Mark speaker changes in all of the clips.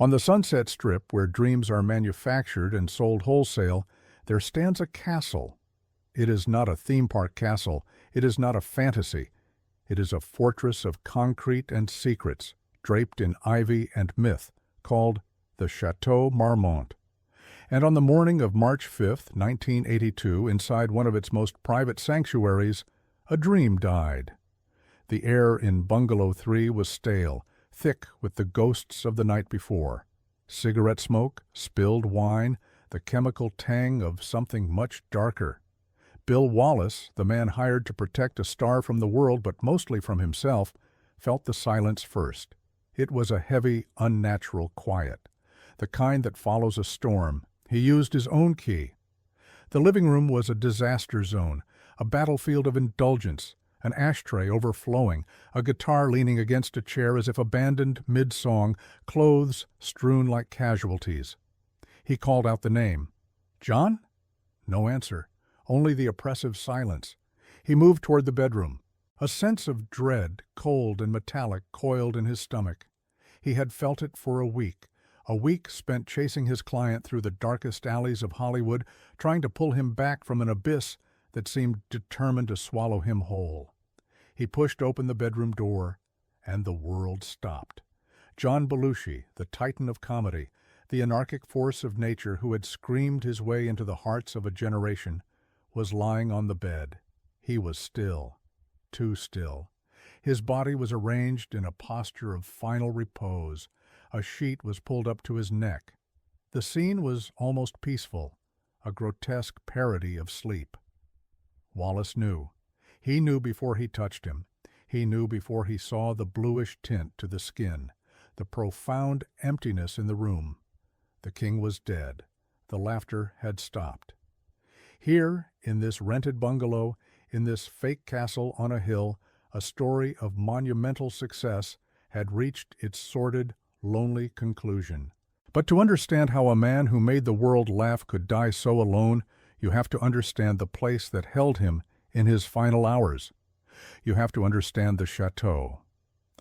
Speaker 1: On the Sunset Strip, where dreams are manufactured and sold wholesale, there stands a castle. It is not a theme park castle. It is not a fantasy. It is a fortress of concrete and secrets, draped in ivy and myth, called the Chateau Marmont. And on the morning of March 5th, 1982, inside one of its most private sanctuaries, a dream died. The air in Bungalow 3 was stale, thick with the ghosts of the night before. Cigarette smoke, spilled wine, the chemical tang of something much darker. Bill Wallace, the man hired to protect a star from the world but mostly from himself, felt the silence first. It was a heavy, unnatural quiet, the kind that follows a storm. He used his own key. The living room was a disaster zone, a battlefield of indulgence, an ashtray overflowing, a guitar leaning against a chair as if abandoned mid-song, clothes strewn like casualties. He called out the name. "John?" No answer, only the oppressive silence. He moved toward the bedroom. A sense of dread, cold and metallic, coiled in his stomach. He had felt it for a week spent chasing his client through the darkest alleys of Hollywood, trying to pull him back from an abyss that seemed determined to swallow him whole. He pushed open the bedroom door, and the world stopped. John Belushi, the titan of comedy, the anarchic force of nature who had screamed his way into the hearts of a generation, was lying on the bed. He was still, too still. His body was arranged in a posture of final repose. A sheet was pulled up to his neck. The scene was almost peaceful, a grotesque parody of sleep. Wallace knew. He knew before he touched him. He knew before he saw the bluish tint to the skin, the profound emptiness in the room. The king was dead. The laughter had stopped. Here, in this rented bungalow, in this fake castle on a hill, a story of monumental success had reached its sordid, lonely conclusion. But to understand how a man who made the world laugh could die so alone, you have to understand the place that held him in his final hours. You have to understand the chateau.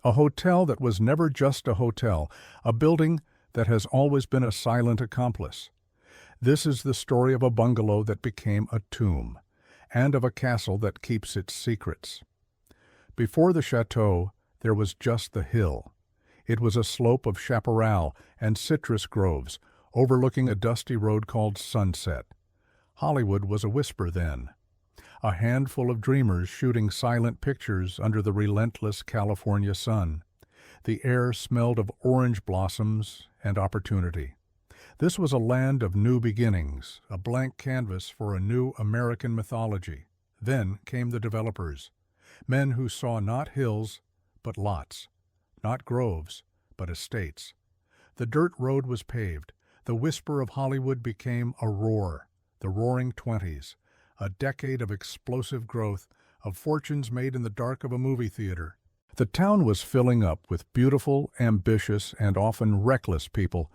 Speaker 1: A hotel that was never just a hotel, a building that has always been a silent accomplice. This is the story of a bungalow that became a tomb, and of a castle that keeps its secrets. Before the chateau, there was just the hill. It was a slope of chaparral and citrus groves, overlooking a dusty road called Sunset. Hollywood was a whisper then, a handful of dreamers shooting silent pictures under the relentless California sun. The air smelled of orange blossoms and opportunity. This was a land of new beginnings, a blank canvas for a new American mythology. Then came the developers, men who saw not hills, but lots, not groves, but estates. The dirt road was paved. The whisper of Hollywood became a roar, the roaring 20s, a decade of explosive growth, of fortunes made in the dark of a movie theater. The town was filling up with beautiful, ambitious, and often reckless people.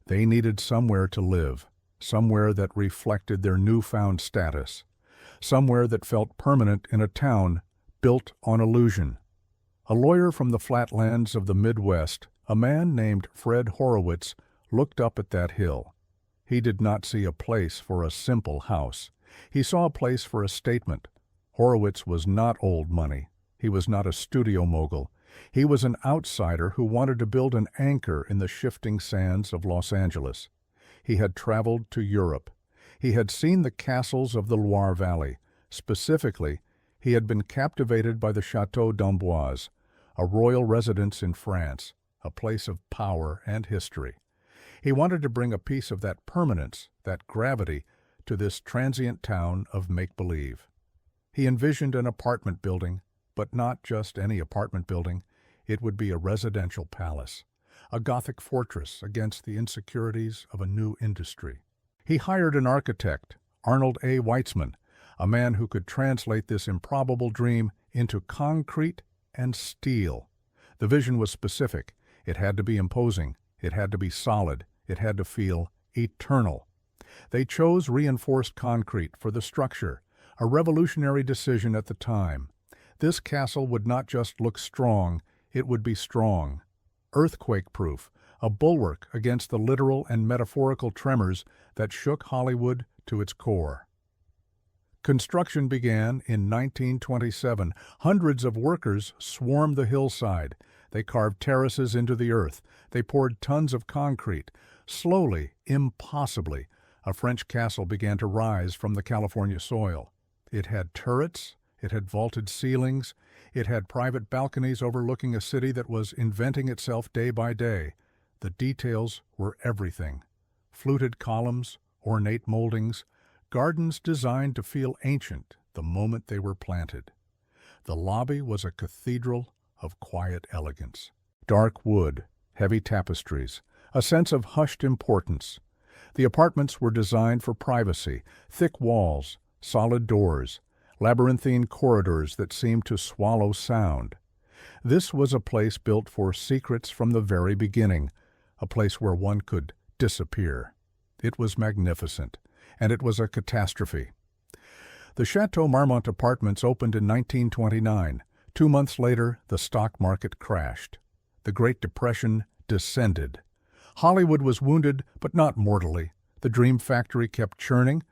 Speaker 1: They needed somewhere to live, somewhere that reflected their newfound status, somewhere that felt permanent in a town built on illusion. A lawyer from the flatlands of the Midwest, a man named Fred Horowitz, looked up at that hill. He did not see a place for a simple house. He saw a place for a statement. Horowitz was not old money. He was not a studio mogul. He was an outsider who wanted to build an anchor in the shifting sands of Los Angeles. He had traveled to Europe. He had seen the castles of the Loire Valley. Specifically, he had been captivated by the Chateau d'Amboise, a royal residence in France, a place of power and history. He wanted to bring a piece of that permanence, that gravity, to this transient town of make-believe. He envisioned an apartment building, but not just any apartment building. It would be a residential palace, a Gothic fortress against the insecurities of a new industry. He hired an architect, Arnold A. Weitzman, a man who could translate this improbable dream into concrete and steel. The vision was specific. It had to be imposing. It had to be solid. It had to feel eternal. They chose reinforced concrete for the structure, a revolutionary decision at the time. This castle would not just look strong, it would be strong. Earthquake-proof, a bulwark against the literal and metaphorical tremors that shook Hollywood to its core. Construction began in 1927. Hundreds of workers swarmed the hillside. They carved terraces into the earth. They poured tons of concrete. Slowly, impossibly, a French castle began to rise from the California soil. It had turrets, it had vaulted ceilings, it had private balconies overlooking a city that was inventing itself day by day. The details were everything. Fluted columns, ornate moldings, gardens designed to feel ancient the moment they were planted. The lobby was a cathedral of quiet elegance. Dark wood, heavy tapestries, a sense of hushed importance. The apartments were designed for privacy, thick walls, solid doors, labyrinthine corridors that seemed to swallow sound. This was a place built for secrets from the very beginning, a place where one could disappear. It was magnificent, and it was a catastrophe. The Chateau Marmont apartments opened in 1929. 2 months later, the stock market crashed. The Great Depression descended. Hollywood was wounded, but not mortally. The dream factory kept churning,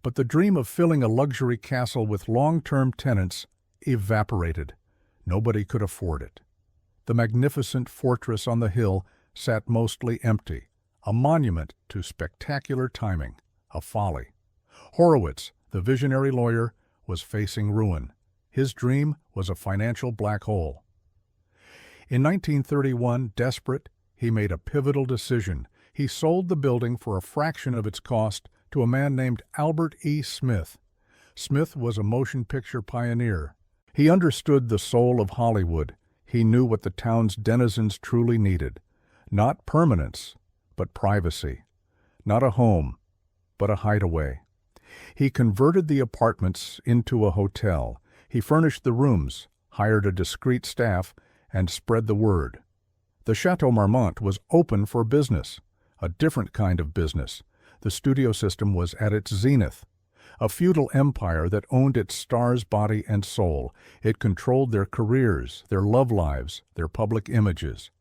Speaker 1: but the dream of filling a luxury castle with long-term tenants evaporated. Nobody could afford it. The magnificent fortress on the hill sat mostly empty, a monument to spectacular timing, a folly. Horowitz, the visionary lawyer, was facing ruin. His dream was a financial black hole. In 1931, desperate, he made a pivotal decision. He sold the building for a fraction of its cost to a man named Albert E. Smith. Smith was a motion picture pioneer. He understood the soul of Hollywood. He knew what the town's denizens truly needed. Not permanence, but privacy. Not a home, but a hideaway. He converted the apartments into a hotel. He furnished the rooms, hired a discreet staff, and spread the word. The Chateau Marmont was open for business, a different kind of business. The studio system was at its zenith, a feudal empire that owned its stars' body and soul. It controlled their careers, their love lives, their public images.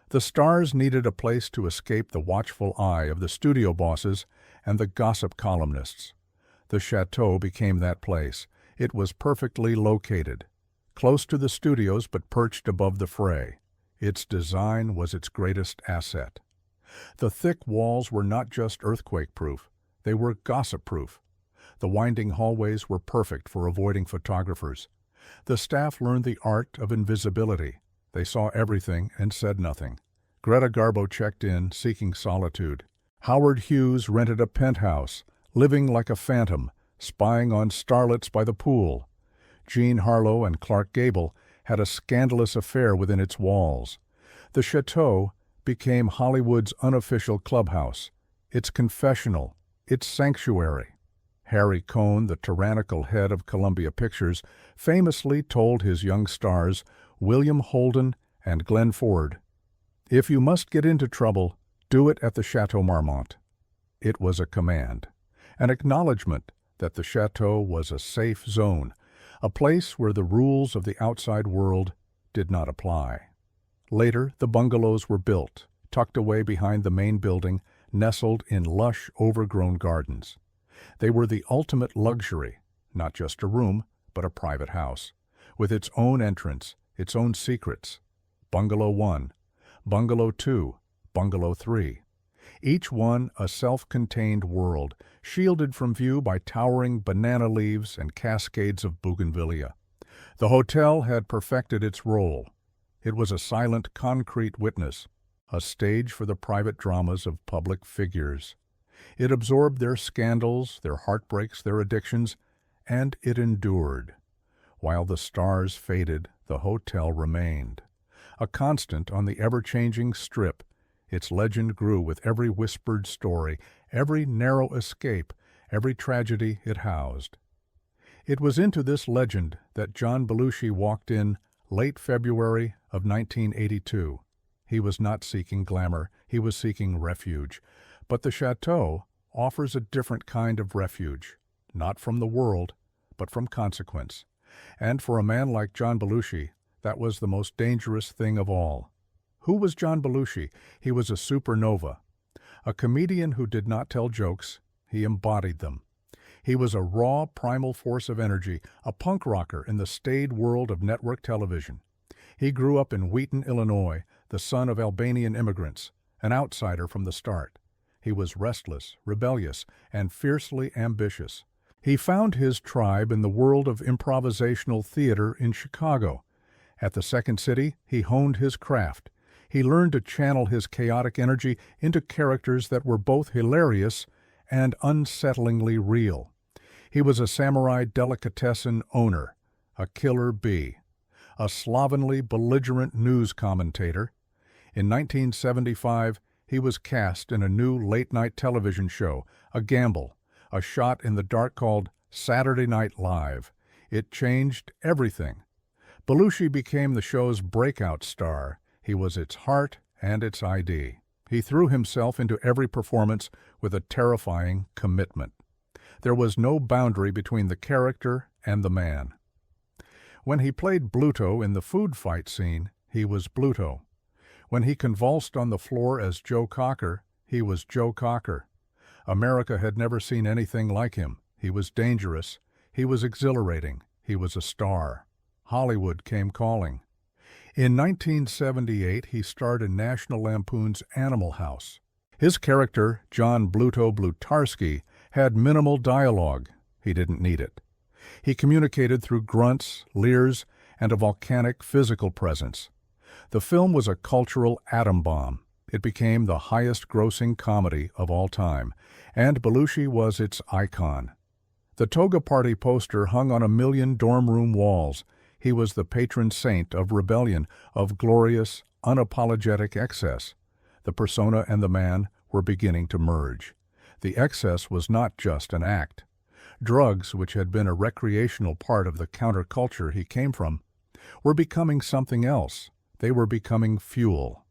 Speaker 1: The stars needed a place to escape the watchful eye of the studio bosses and the gossip columnists. The chateau became that place. It was perfectly located, close to the studios but perched above the fray. Its design was its greatest asset. The thick walls were not just earthquake-proof, they were gossip-proof. The winding hallways were perfect for avoiding photographers. The staff learned the art of invisibility. They saw everything and said nothing. Greta Garbo checked in, seeking solitude. Howard Hughes rented a penthouse, living like a phantom, spying on starlets by the pool. Jean Harlow and Clark Gable had a scandalous affair within its walls. The chateau became Hollywood's unofficial clubhouse, its confessional, its sanctuary. Harry Cohn, the tyrannical head of Columbia Pictures, famously told his young stars, William Holden and Glenn Ford, "If you must get into trouble, do it at the Chateau Marmont." It was a command, an acknowledgement that the chateau was a safe zone, a place where the rules of the outside world did not apply. Later, the bungalows were built, tucked away behind the main building, nestled in lush, overgrown gardens. They were the ultimate luxury, not just a room, but a private house, with its own entrance, its own secrets. Bungalow 1, Bungalow 2, Bungalow 3. Each one a self-contained world, shielded from view by towering banana leaves and cascades of bougainvillea. The hotel had perfected its role. It was a silent, concrete witness, a stage for the private dramas of public figures. It absorbed their scandals, their heartbreaks, their addictions, and it endured. While the stars faded, the hotel remained. A constant on the ever-changing strip, its legend grew with every whispered story, every narrow escape, every tragedy it housed. It was into this legend that John Belushi walked in late February of 1982. He was not seeking glamour, he was seeking refuge. But the chateau offers a different kind of refuge, not from the world, but from consequence. And for a man like John Belushi, that was the most dangerous thing of all. Who was John Belushi? He was a supernova. A comedian who did not tell jokes, he embodied them. He was a raw, primal force of energy, a punk rocker in the staid world of network television. He grew up in Wheaton, Illinois, the son of Albanian immigrants, an outsider from the start. He was restless, rebellious, and fiercely ambitious. He found his tribe in the world of improvisational theater in Chicago. At the Second City, he honed his craft. He learned to channel his chaotic energy into characters that were both hilarious and unsettlingly real. He was a samurai delicatessen owner, a killer bee, a slovenly, belligerent news commentator. In 1975, he was cast in a new late-night television show, a gamble, a shot in the dark called Saturday Night Live. It changed everything. Belushi became the show's breakout star. He was its heart and its ID. He threw himself into every performance with a terrifying commitment. There was no boundary between the character and the man. When he played Bluto in the food fight scene, he was Bluto. When he convulsed on the floor as Joe Cocker, he was Joe Cocker. America had never seen anything like him. He was dangerous. He was exhilarating. He was a star. Hollywood came calling. In 1978, he starred in National Lampoon's Animal House. His character, John Bluto Blutarsky, had minimal dialogue. He didn't need it. He communicated through grunts, leers, and a volcanic physical presence. The film was a cultural atom bomb. It became the highest-grossing comedy of all time, and Belushi was its icon. The Toga Party poster hung on 1,000,000 dorm room walls. He was the patron saint of rebellion, of glorious, unapologetic excess. The persona and the man were beginning to merge. The excess was not just an act. Drugs, which had been a recreational part of the counterculture he came from, were becoming something else. They were becoming fuel.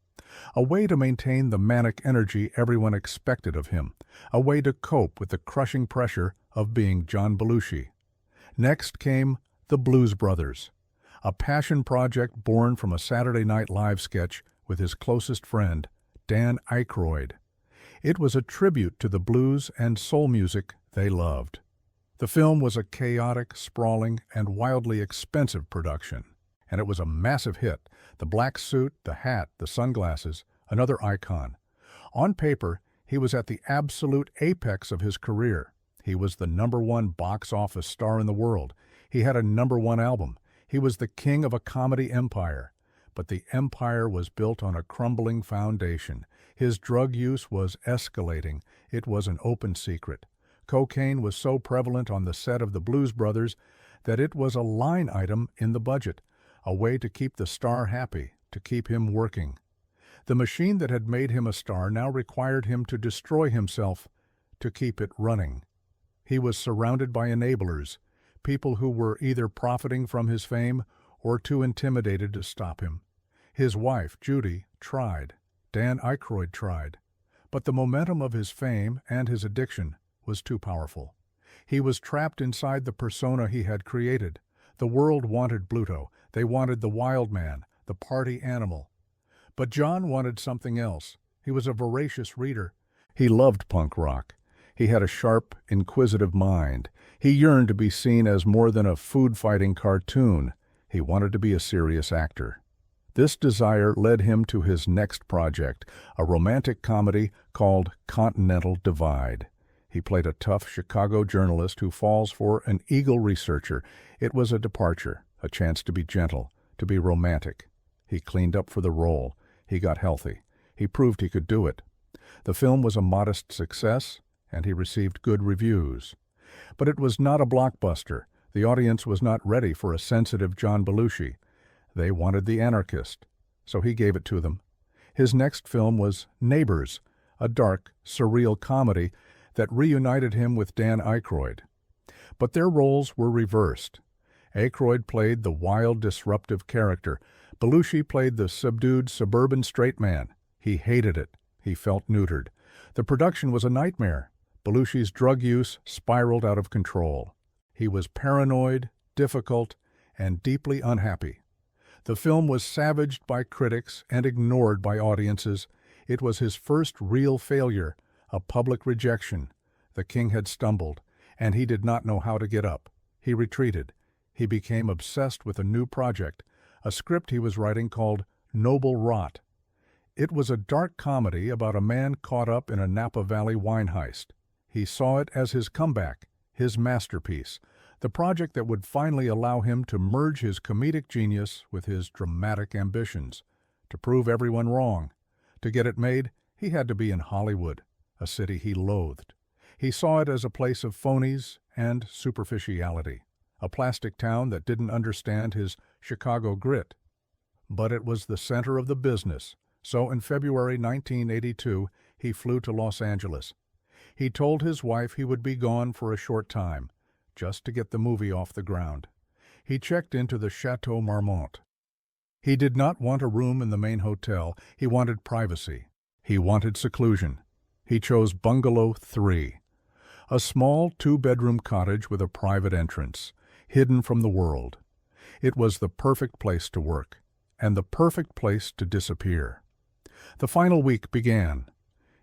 Speaker 1: A way to maintain the manic energy everyone expected of him. A way to cope with the crushing pressure of being John Belushi. Next came The Blues Brothers, a passion project born from a Saturday Night Live sketch with his closest friend, Dan Aykroyd. It was a tribute to the blues and soul music they loved. The film was a chaotic, sprawling, and wildly expensive production, and it was a massive hit. The black suit, the hat, the sunglasses, another icon. On paper, he was at the absolute apex of his career. He was the #1 box office star in the world. He had a #1 album. He was the king of a comedy empire. But the empire was built on a crumbling foundation. His drug use was escalating. It was an open secret. Cocaine was so prevalent on the set of The Blues Brothers that it was a line item in the budget, a way to keep the star happy, to keep him working. The machine that had made him a star now required him to destroy himself to keep it running. He was surrounded by enablers, people who were either profiting from his fame or too intimidated to stop him. His wife, Judy, tried. Dan Aykroyd tried. But the momentum of his fame and his addiction was too powerful. He was trapped inside the persona he had created. The world wanted Bluto. They wanted the wild man, the party animal. But John wanted something else. He was a voracious reader. He loved punk rock. He had a sharp, inquisitive mind. He yearned to be seen as more than a food-fighting cartoon. He wanted to be a serious actor. This desire led him to his next project, a romantic comedy called Continental Divide. He played a tough Chicago journalist who falls for an eagle researcher. It was a departure, a chance to be gentle, to be romantic. He cleaned up for the role. He got healthy. He proved he could do it. The film was a modest success, and he received good reviews. But it was not a blockbuster. The audience was not ready for a sensitive John Belushi. They wanted the anarchist, so he gave it to them. His next film was Neighbors, a dark, surreal comedy that reunited him with Dan Aykroyd. But their roles were reversed. Aykroyd played the wild, disruptive character. Belushi played the subdued, suburban straight man. He hated it. He felt neutered. The production was a nightmare. Belushi's drug use spiraled out of control. He was paranoid, difficult, and deeply unhappy. The film was savaged by critics and ignored by audiences. It was his first real failure, a public rejection. The king had stumbled, and he did not know how to get up. He retreated. He became obsessed with a new project, a script he was writing called Noble Rot. It was a dark comedy about a man caught up in a Napa Valley wine heist. He saw it as his comeback, his masterpiece, the project that would finally allow him to merge his comedic genius with his dramatic ambitions, to prove everyone wrong. To get it made, he had to be in Hollywood, a city he loathed. He saw it as a place of phonies and superficiality, a plastic town that didn't understand his Chicago grit. But it was the center of the business, so in February 1982, he flew to Los Angeles. He told his wife he would be gone for a short time, just to get the movie off the ground. He checked into the Chateau Marmont. He did not want a room in the main hotel. He wanted privacy. He wanted seclusion. He chose Bungalow 3, a small two-bedroom cottage with a private entrance, hidden from the world. It was the perfect place to work, and the perfect place to disappear. The final week began.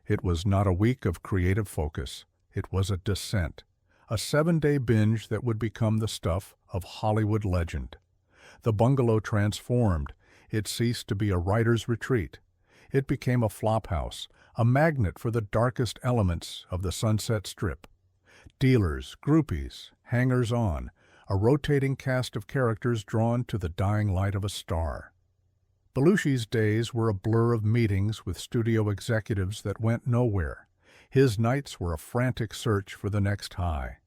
Speaker 1: It was not a week of creative focus. It was a descent, a 7-day binge that would become the stuff of Hollywood legend. The Bungalow transformed. It ceased to be a writer's retreat. It became a flophouse, a magnet for the darkest elements of the Sunset Strip. Dealers, groupies, hangers-on, a rotating cast of characters drawn to the dying light of a star. Belushi's days were a blur of meetings with studio executives that went nowhere. His nights were a frantic search for the next high.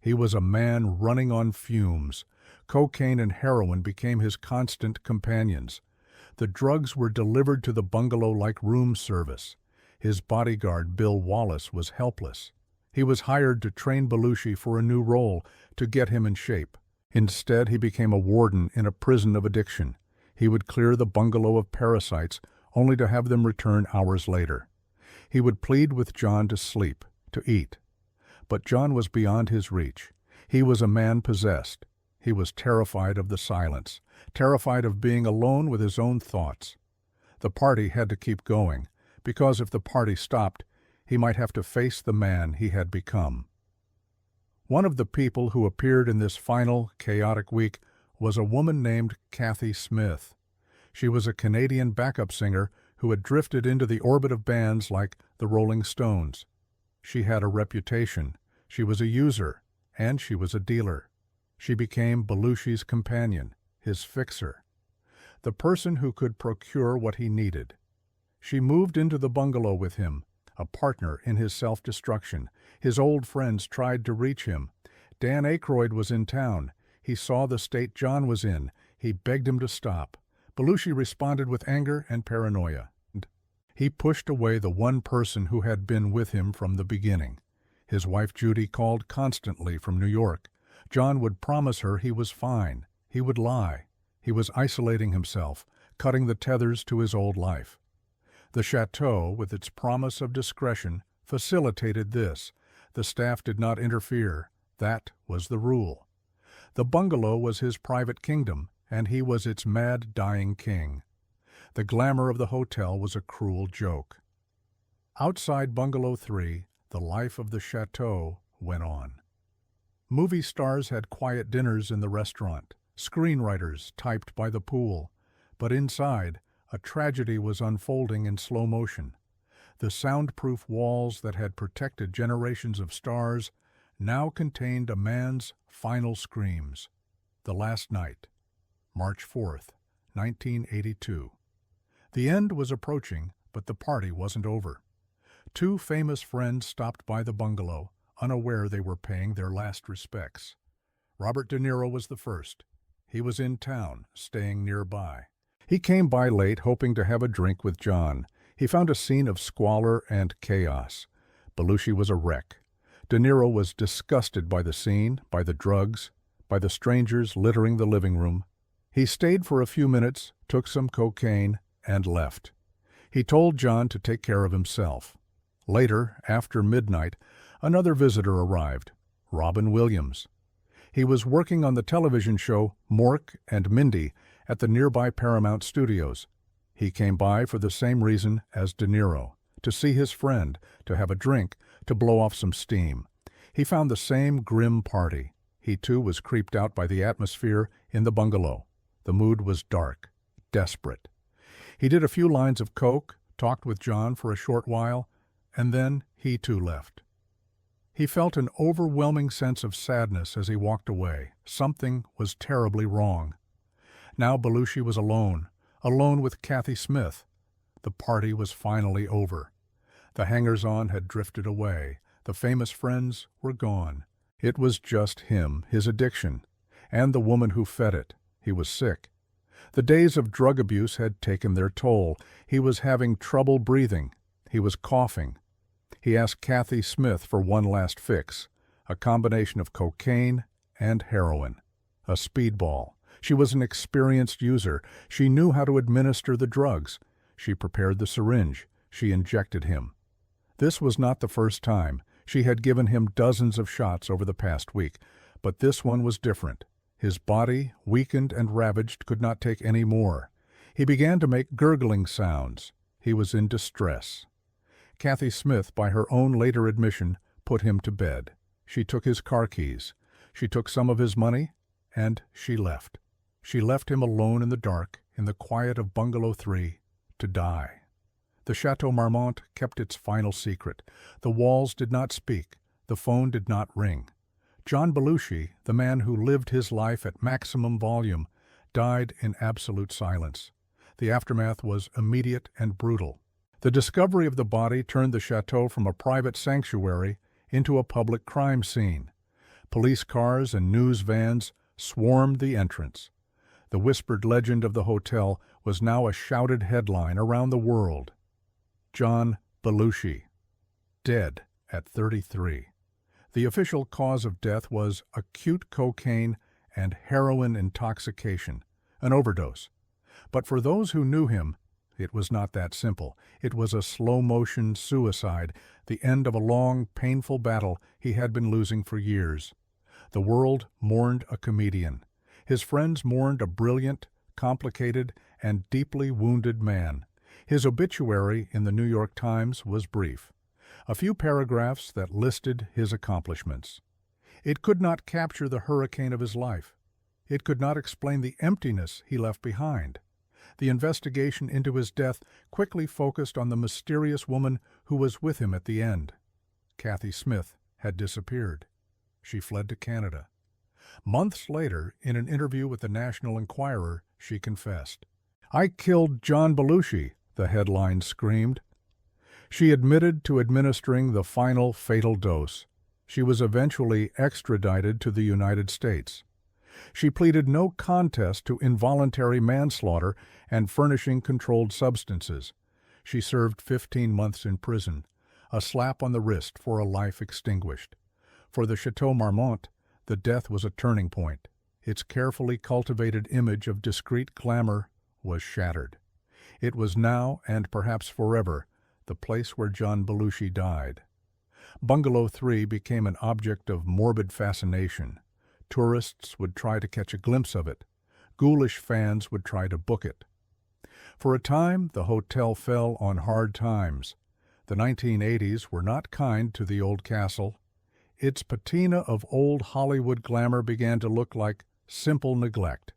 Speaker 1: He was a man running on fumes. Cocaine and heroin became his constant companions. The drugs were delivered to the Bungalow like room service. His bodyguard, Bill Wallace, was helpless. He was hired to train Belushi for a new role, to get him in shape. Instead, he became a warden in a prison of addiction. He would clear the Bungalow of parasites, only to have them return hours later. He would plead with John to sleep, to eat. But John was beyond his reach. He was a man possessed. He was terrified of the silence, terrified of being alone with his own thoughts. The party had to keep going, because if the party stopped, he might have to face the man he had become. One of the people who appeared in this final, chaotic week was a woman named Kathy Smith. She was a Canadian backup singer who had drifted into the orbit of bands like the Rolling Stones. She had a reputation. She was a user, and she was a dealer. She became Belushi's companion, his fixer, the person who could procure what he needed. She moved into the Bungalow with him, a partner in his self-destruction. His old friends tried to reach him. Dan Aykroyd was in town. He saw the state John was in. He begged him to stop. Belushi responded with anger and paranoia. He pushed away the one person who had been with him from the beginning. His wife Judy called constantly from New York. John would promise her he was fine. He would lie. He was isolating himself, cutting the tethers to his old life. The chateau, with its promise of discretion, facilitated this. The staff did not interfere. That was the rule. The Bungalow was his private kingdom, and he was its mad, dying king. The glamour of the hotel was a cruel joke. Outside Bungalow 3, the life of the chateau went on. Movie stars had quiet dinners in the restaurant. Screenwriters typed by the pool. But inside, a tragedy was unfolding in slow motion. The soundproof walls that had protected generations of stars now contained a man's final screams. The last night, March 4th, 1982. The end was approaching, but the party wasn't over. Two famous friends stopped by the Bungalow, unaware they were paying their last respects. Robert De Niro was the first. He was in town, staying nearby. He came by late, hoping to have a drink with John. He found a scene of squalor and chaos. Belushi was a wreck. De Niro was disgusted by the scene, by the drugs, by the strangers littering the living room. He stayed for a few minutes, took some cocaine, and left. He told John to take care of himself. Later, after midnight, another visitor arrived, Robin Williams. He was working on the television show Mork and Mindy, at the nearby Paramount Studios. He came by for the same reason as De Niro, to see his friend, to have a drink, to blow off some steam. He found the same grim party. He too was creeped out by the atmosphere in the bungalow. The mood was dark, desperate. He did a few lines of coke, talked with John for a short while, and then he too left. He felt an overwhelming sense of sadness as he walked away. Something was terribly wrong. Now Belushi was alone with Kathy Smith. The party was finally over. The hangers-on had drifted away. The famous friends were gone. It was just him, his addiction, and the woman who fed it. He was sick. The days of drug abuse had taken their toll. He was having trouble breathing. He was coughing. He asked Kathy Smith for one last fix, a combination of cocaine and heroin, a speedball. She was an experienced user. She knew how to administer the drugs. She prepared the syringe. She injected him. This was not the first time. She had given him dozens of shots over the past week, but this one was different. His body, weakened and ravaged, could not take any more. He began to make gurgling sounds. He was in distress. Kathy Smith, by her own later admission, put him to bed. She took his car keys. She took some of his money, and she left. She left him alone in the dark, in the quiet of Bungalow 3, to die. The Chateau Marmont kept its final secret. The walls did not speak. The phone did not ring. John Belushi, the man who lived his life at maximum volume, died in absolute silence. The aftermath was immediate and brutal. The discovery of the body turned the chateau from a private sanctuary into a public crime scene. Police cars and news vans swarmed the entrance. The whispered legend of the hotel was now a shouted headline around the world. John Belushi, dead at 33. The official cause of death was acute cocaine and heroin intoxication, an overdose. But for those who knew him, it was not that simple. It was a slow-motion suicide, the end of a long, painful battle he had been losing for years. The world mourned a comedian. His friends mourned a brilliant, complicated, and deeply wounded man. His obituary in the New York Times was brief. A few paragraphs that listed his accomplishments. It could not capture the hurricane of his life. It could not explain the emptiness he left behind. The investigation into his death quickly focused on the mysterious woman who was with him at the end. Kathy Smith had disappeared. She fled to Canada. Months later, in an interview with the National Enquirer, she confessed. "I killed John Belushi," the headline screamed. She admitted to administering the final fatal dose. She was eventually extradited to the United States. She pleaded no contest to involuntary manslaughter and furnishing controlled substances. She served 15 months in prison, a slap on the wrist for a life extinguished. For the Chateau Marmont, the death was a turning point. Its carefully cultivated image of discreet glamour was shattered. It was now, and perhaps forever, the place where John Belushi died. Bungalow 3 became an object of morbid fascination. Tourists would try to catch a glimpse of it. Ghoulish fans would try to book it. For a time, the hotel fell on hard times. The 1980s were not kind to the old castle. Its patina of old Hollywood glamour began to look like simple neglect.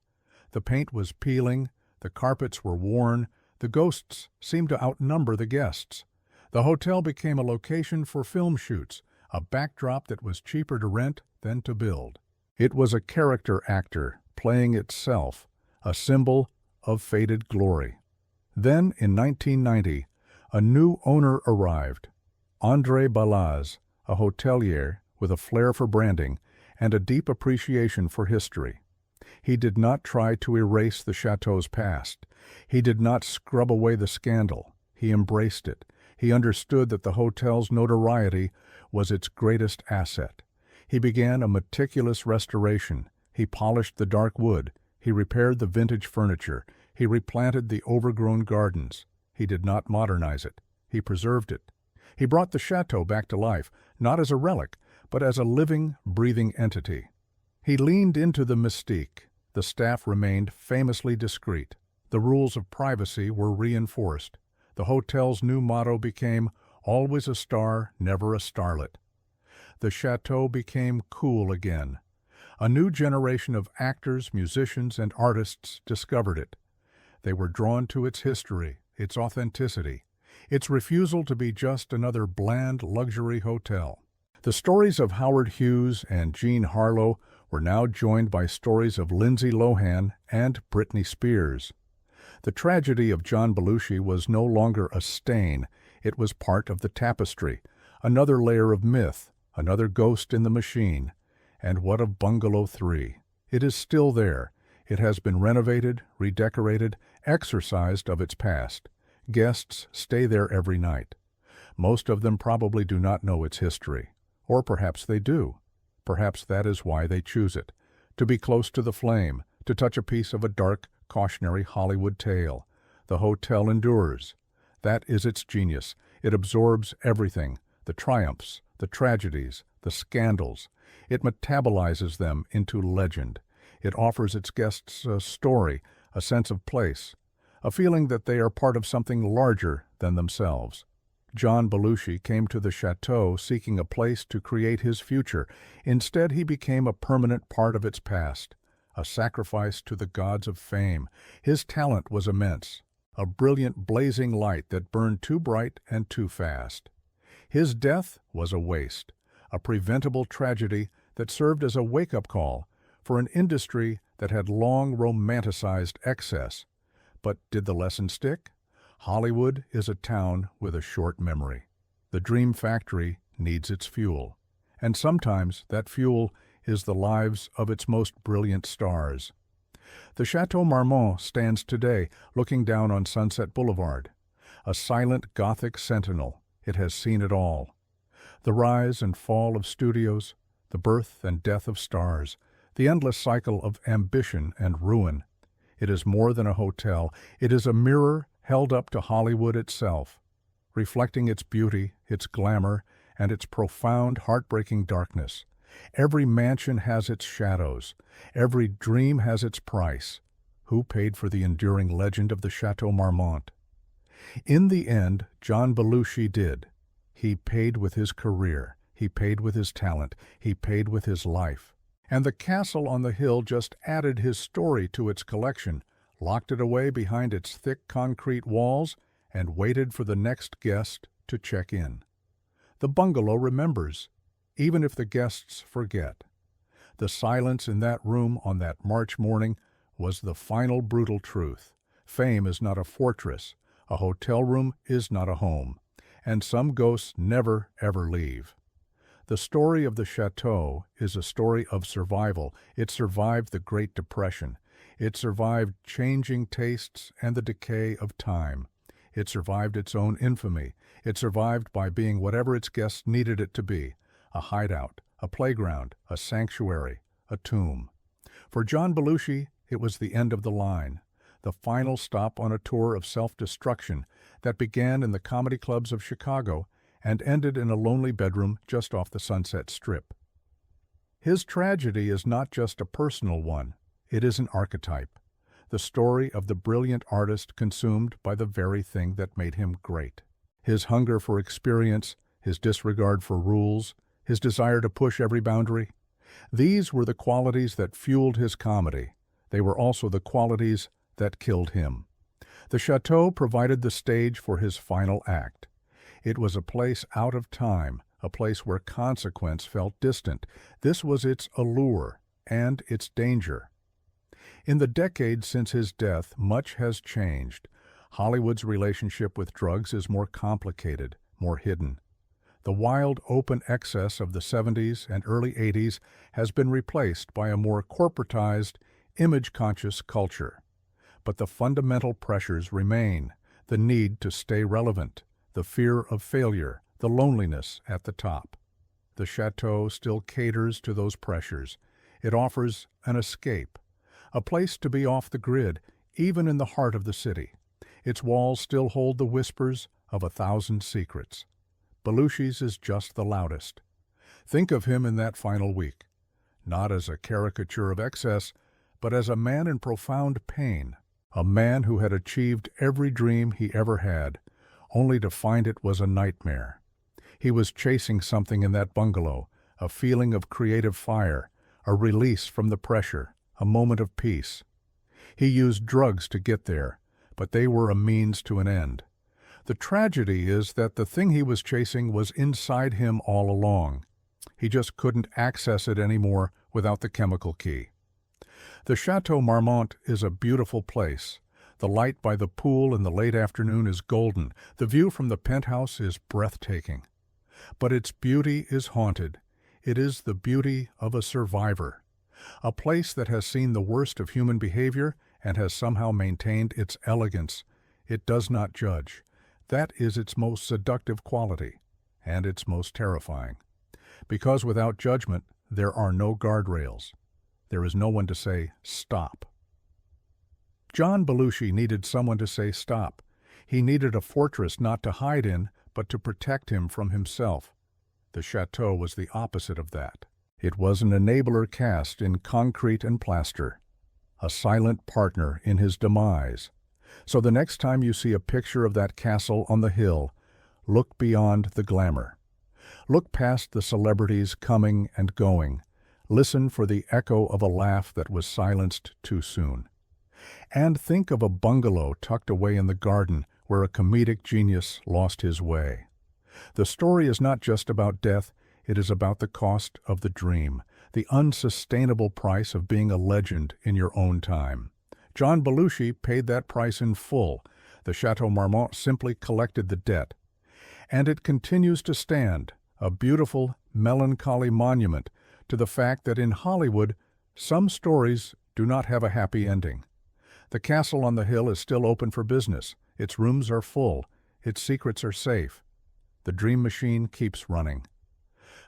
Speaker 1: The paint was peeling, the carpets were worn, the ghosts seemed to outnumber the guests. The hotel became a location for film shoots, a backdrop that was cheaper to rent than to build. It was a character actor playing itself, a symbol of faded glory. Then, in 1990, a new owner arrived, André Balaz, a hotelier with a flair for branding and a deep appreciation for history. He did not try to erase the chateau's past. He did not scrub away the scandal. He embraced it. He understood that the hotel's notoriety was its greatest asset. He began a meticulous restoration. He polished the dark wood. He repaired the vintage furniture. He replanted the overgrown gardens. He did not modernize it. He preserved it. He brought the chateau back to life, not as a relic, but as a living, breathing entity. He leaned into the mystique, The staff remained famously discreet. The rules of privacy were reinforced. The hotel's new motto became, "Always a star, never a starlet." The chateau became cool again. A new generation of actors, musicians, and artists discovered it. They were drawn to its history, its authenticity, its refusal to be just another bland luxury hotel. The stories of Howard Hughes and Jean Harlow were now joined by stories of Lindsay Lohan and Britney Spears. The tragedy of John Belushi was no longer a stain, it was part of the tapestry, another layer of myth, another ghost in the machine. And what of Bungalow 3? It is still there. It has been renovated, redecorated, exorcised of its past. Guests stay there every night. Most of them probably do not know its history. Or perhaps they do. Perhaps that is why they choose it. To be close to the flame, to touch a piece of a dark, cautionary Hollywood tale. The hotel endures. That is its genius. It absorbs everything, the triumphs, the tragedies, the scandals. It metabolizes them into legend. It offers its guests a story, a sense of place, a feeling that they are part of something larger than themselves. John Belushi came to the chateau seeking a place to create his future. Instead, he became a permanent part of its past, a sacrifice to the gods of fame. His talent was immense, a brilliant blazing light that burned too bright and too fast. His death was a waste, a preventable tragedy that served as a wake-up call for an industry that had long romanticized excess. But did the lesson stick? Hollywood is a town with a short memory. The dream factory needs its fuel. And sometimes that fuel is the lives of its most brilliant stars. The Chateau Marmont stands today looking down on Sunset Boulevard. A silent Gothic sentinel, it has seen it all. The rise and fall of studios, the birth and death of stars, the endless cycle of ambition and ruin. It is more than a hotel. It is a mirror held up to Hollywood itself, reflecting its beauty, its glamour, and its profound, heartbreaking darkness. Every mansion has its shadows. Every dream has its price. Who paid for the enduring legend of the Chateau Marmont? In the end, John Belushi did. He paid with his career. He paid with his talent. He paid with his life. And the castle on the hill just added his story to its collection, locked it away behind its thick concrete walls, and waited for the next guest to check in. The bungalow remembers, even if the guests forget. The silence in that room on that March morning was the final brutal truth. Fame is not a fortress. A hotel room is not a home. And some ghosts never, ever leave. The story of the chateau is a story of survival. It survived the Great Depression. It survived changing tastes and the decay of time. It survived its own infamy. It survived by being whatever its guests needed it to be, a hideout, a playground, a sanctuary, a tomb. For John Belushi, it was the end of the line, the final stop on a tour of self-destruction that began in the comedy clubs of Chicago and ended in a lonely bedroom just off the Sunset Strip. His tragedy is not just a personal one. It is an archetype, the story of the brilliant artist consumed by the very thing that made him great. His hunger for experience, his disregard for rules, his desire to push every boundary. These were the qualities that fueled his comedy. They were also the qualities that killed him. The chateau provided the stage for his final act. It was a place out of time, a place where consequence felt distant. This was its allure and its danger. In the decades since his death, much has changed. Hollywood's relationship with drugs is more complicated, more hidden. The wild, open excess of the 70s and early 80s has been replaced by a more corporatized, image-conscious culture. But the fundamental pressures remain: the need to stay relevant, the fear of failure, the loneliness at the top. The chateau still caters to those pressures. It offers an escape, a place to be off the grid, even in the heart of the city. Its walls still hold the whispers of 1,000 secrets. Belushi's is just the loudest. Think of him in that final week, not as a caricature of excess, but as a man in profound pain, a man who had achieved every dream he ever had, only to find it was a nightmare. He was chasing something in that bungalow, a feeling of creative fire, a release from the pressure, a moment of peace. He used drugs to get there, but they were a means to an end. The tragedy is that the thing he was chasing was inside him all along. He just couldn't access it anymore without the chemical key. The Chateau Marmont is a beautiful place. The light by the pool in the late afternoon is golden. The view from the penthouse is breathtaking. But its beauty is haunted. It is the beauty of a survivor. A place that has seen the worst of human behavior and has somehow maintained its elegance. It does not judge. That is its most seductive quality, and its most terrifying. Because without judgment, there are no guardrails. There is no one to say, stop. John Belushi needed someone to say stop. He needed a fortress not to hide in, but to protect him from himself. The chateau was the opposite of that. It was an enabler cast in concrete and plaster, a silent partner in his demise. So the next time you see a picture of that castle on the hill, look beyond the glamour. Look past the celebrities coming and going. Listen for the echo of a laugh that was silenced too soon. And think of a bungalow tucked away in the garden where a comedic genius lost his way. The story is not just about death, it is about the cost of the dream, the unsustainable price of being a legend in your own time. John Belushi paid that price in full. The Chateau Marmont simply collected the debt. And it continues to stand, a beautiful, melancholy monument to the fact that in Hollywood, some stories do not have a happy ending. The castle on the hill is still open for business. Its rooms are full. Its secrets are safe. The dream machine keeps running.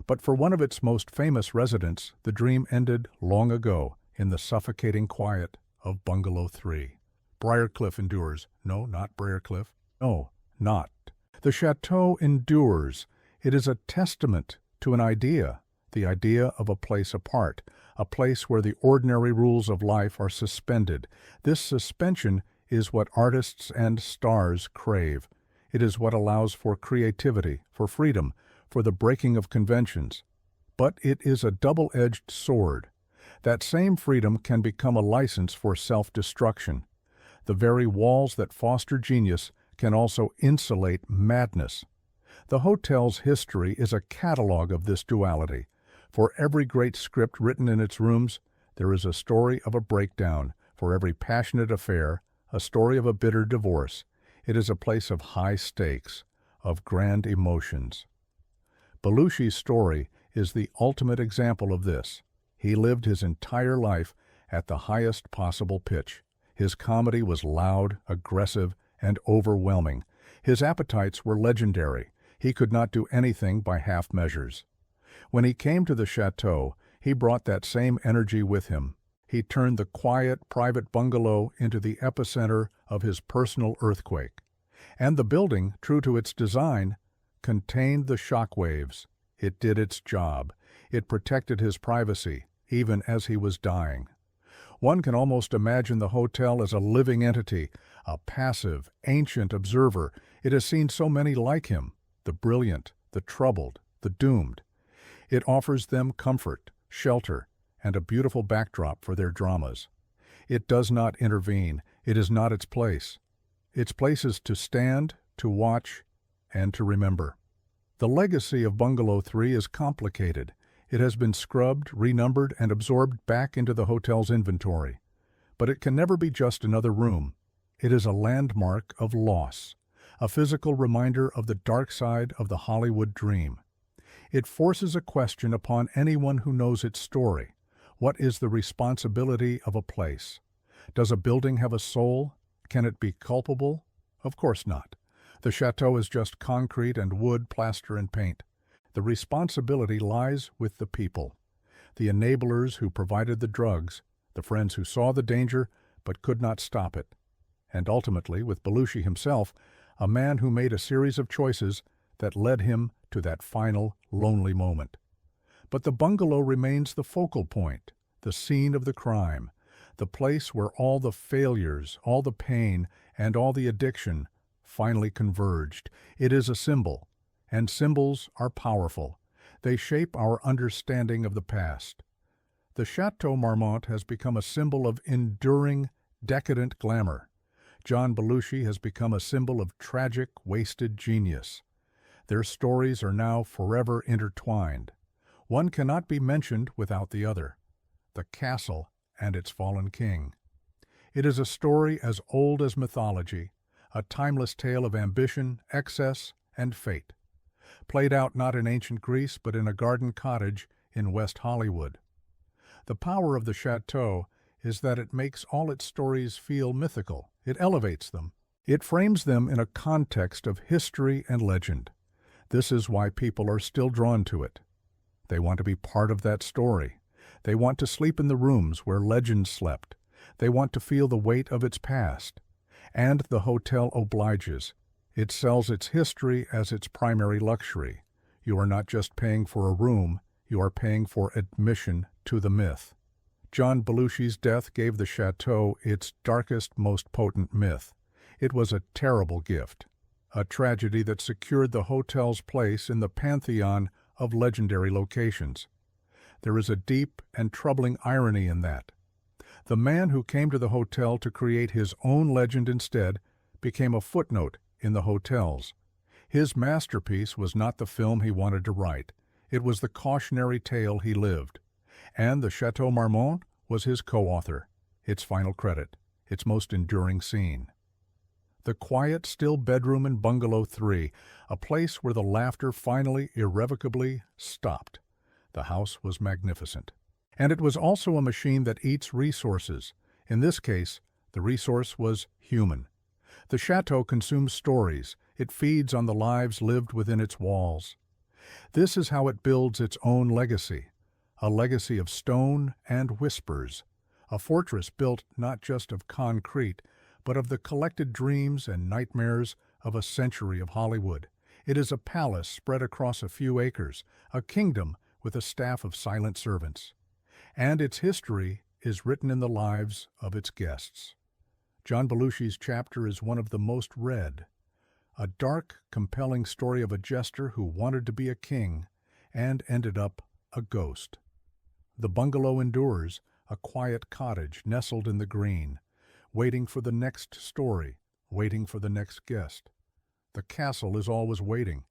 Speaker 1: But for one of its most famous residents, the dream ended long ago in the suffocating quiet of Bungalow 3. Briarcliff endures. No, not Briarcliff. No, not. The chateau endures. It is a testament to an idea, the idea of a place apart, a place where the ordinary rules of life are suspended. This suspension is what artists and stars crave. It is what allows for creativity, for freedom, for the breaking of conventions. But it is a double-edged sword. That same freedom can become a license for self-destruction. The very walls that foster genius can also insulate madness. The hotel's history is a catalog of this duality. For every great script written in its rooms, there is a story of a breakdown. For every passionate affair, a story of a bitter divorce. It is a place of high stakes, of grand emotions. Belushi's story is the ultimate example of this. He lived his entire life at the highest possible pitch. His comedy was loud, aggressive, and overwhelming. His appetites were legendary. He could not do anything by half measures. When he came to the chateau, he brought that same energy with him. He turned the quiet, private bungalow into the epicenter of his personal earthquake. And the building, true to its design, contained the shock waves. It did its job. It protected his privacy, even as he was dying. One can almost imagine the hotel as a living entity, a passive, ancient observer. It has seen so many like him, the brilliant, the troubled, the doomed. It offers them comfort, shelter, and a beautiful backdrop for their dramas. It does not intervene. It is not its place. Its place is to stand, to watch, and to remember. The legacy of Bungalow 3 is complicated. It has been scrubbed, renumbered, and absorbed back into the hotel's inventory. But it can never be just another room. It is a landmark of loss, a physical reminder of the dark side of the Hollywood dream. It forces a question upon anyone who knows its story. What is the responsibility of a place? Does a building have a soul? Can it be culpable? Of course not. The chateau is just concrete and wood, plaster, and paint. The responsibility lies with the people, the enablers who provided the drugs, the friends who saw the danger but could not stop it, and ultimately, with Belushi himself, a man who made a series of choices that led him to that final, lonely moment. But the bungalow remains the focal point, the scene of the crime. the place where all the failures, all the pain, and all the addiction finally converged. It is a symbol, and symbols are powerful. They shape our understanding of the past. The Chateau Marmont has become a symbol of enduring, decadent glamour. John Belushi has become a symbol of tragic, wasted genius. Their stories are now forever intertwined. One cannot be mentioned without the other. The castle and its fallen king. It is a story as old as mythology, a timeless tale of ambition, excess, and fate, played out not in ancient Greece but in a garden cottage in West Hollywood. The power of the chateau is that it makes all its stories feel mythical. It elevates them. It frames them in a context of history and legend. This is why people are still drawn to it. They want to be part of that story. They want to sleep in the rooms where legends slept. They want to feel the weight of its past. And the hotel obliges. It sells its history as its primary luxury. You are not just paying for a room, you are paying for admission to the myth. John Belushi's death gave the chateau its darkest, most potent myth. It was a terrible gift, a tragedy that secured the hotel's place in the pantheon of legendary locations. There is a deep and troubling irony in that. The man who came to the hotel to create his own legend instead became a footnote in the hotels. His masterpiece was not the film he wanted to write. It was the cautionary tale he lived. And the Chateau Marmont was his co-author, its final credit, its most enduring scene. The quiet, still bedroom in Bungalow 3, a place where the laughter finally, irrevocably stopped. The house was magnificent. And it was also a machine that eats resources. In this case, the resource was human. The chateau consumes stories. It feeds on the lives lived within its walls. This is how it builds its own legacy, a legacy of stone and whispers, a fortress built not just of concrete, but of the collected dreams and nightmares of a century of Hollywood. It is a palace spread across a few acres, a kingdom with a staff of silent servants. And its history is written in the lives of its guests. John Belushi's chapter is one of the most read. A dark, compelling story of a jester who wanted to be a king and ended up a ghost. The bungalow endures, a quiet cottage nestled in the green, waiting for the next story, waiting for the next guest. The castle is always waiting,